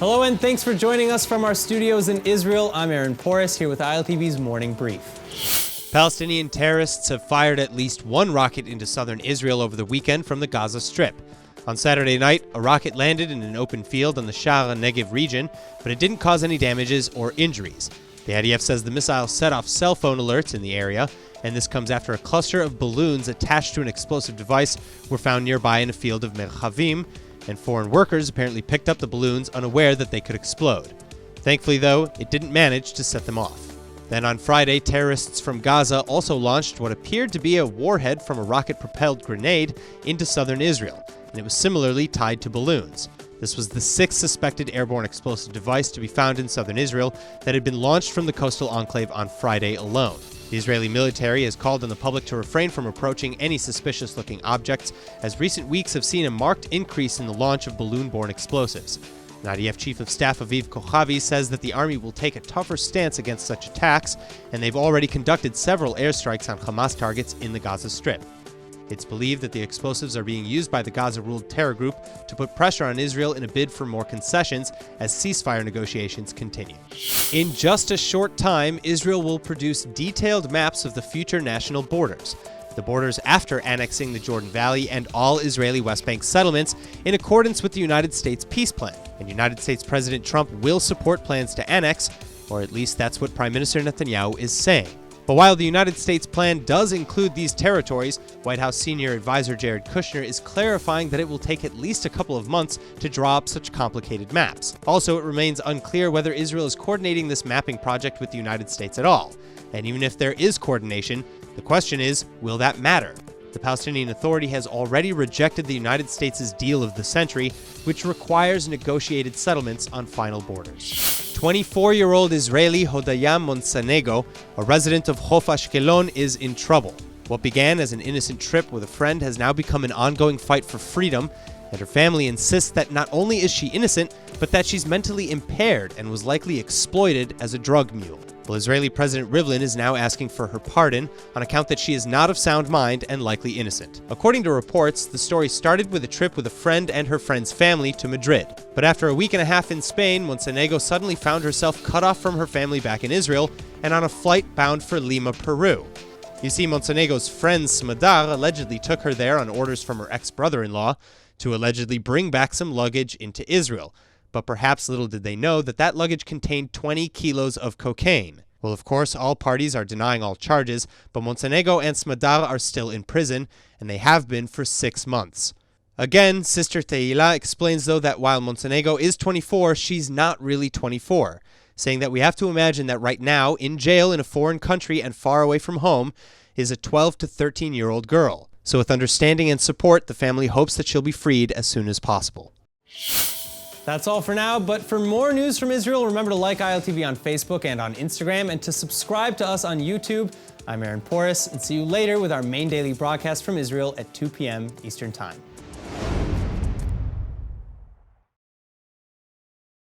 Hello and thanks for joining us from our studios in Israel. I'm Aaron Porras here with ILTV's Morning Brief. Palestinian terrorists have fired at least one rocket into southern Israel over the weekend from the Gaza Strip. On Saturday night, a rocket landed in an open field on the Sha'ar Negev region, but it didn't cause any damages or injuries. The IDF says the missile set off cell phone alerts in the area, and this comes after a cluster of balloons attached to an explosive device were found nearby in a field of Merchavim, and foreign workers apparently picked up the balloons unaware that they could explode. Thankfully, though, it didn't manage to set them off. Then on Friday, terrorists from Gaza also launched what appeared to be a warhead from a rocket-propelled grenade into southern Israel, and it was similarly tied to balloons. This was the sixth suspected airborne explosive device to be found in southern Israel that had been launched from the coastal enclave on Friday alone. The Israeli military has called on the public to refrain from approaching any suspicious-looking objects, as recent weeks have seen a marked increase in the launch of balloon-borne explosives. An IDF Chief of Staff Aviv Kochavi says that the army will take a tougher stance against such attacks, and they've already conducted several airstrikes on Hamas targets in the Gaza Strip. It's believed that the explosives are being used by the Gaza-ruled terror group to put pressure on Israel in a bid for more concessions as ceasefire negotiations continue. In just a short time, Israel will produce detailed maps of the future national borders, the borders after annexing the Jordan Valley and all Israeli West Bank settlements in accordance with the United States peace plan. And United States President Trump will support plans to annex, or at least that's what Prime Minister Netanyahu is saying. But while the United States plan does include these territories, White House senior advisor Jared Kushner is clarifying that it will take at least a couple of months to draw up such complicated maps. Also, it remains unclear whether Israel is coordinating this mapping project with the United States at all. And even if there is coordination, the question is, will that matter? The Palestinian Authority has already rejected the United States' deal of the century, which requires negotiated settlements on final borders. 24-year-old Israeli Hodaya Monsanego, a resident of Chof Ashkelon, is in trouble. What began as an innocent trip with a friend has now become an ongoing fight for freedom, and her family insists that not only is she innocent, but that she's mentally impaired and was likely exploited as a drug mule. Well, Israeli President Rivlin is now asking for her pardon on account that she is not of sound mind and likely innocent. According to reports, the story started with a trip with a friend and her friend's family to Madrid. But after a week and a half in Spain, Monsanego suddenly found herself cut off from her family back in Israel and on a flight bound for Lima, Peru. You see, Monsanego's friend Smadar allegedly took her there on orders from her ex-brother-in-law to allegedly bring back some luggage into Israel. But perhaps little did they know that that luggage contained 20 kilos of cocaine. Well, of course, all parties are denying all charges, but Monsanego and Smadar are still in prison, and they have been for 6 months. Again, Sister Teila explains, though, that while Monsanego is 24, she's not really 24, saying that we have to imagine that right now, in jail in a foreign country and far away from home, is a 12 to 13-year-old girl. So with understanding and support, the family hopes that she'll be freed as soon as possible. That's all for now, but for more news from Israel, remember to like ILTV on Facebook and on Instagram, and to subscribe to us on YouTube. I'm Aaron Porras, and see you later with our main daily broadcast from Israel at 2 p.m. Eastern Time.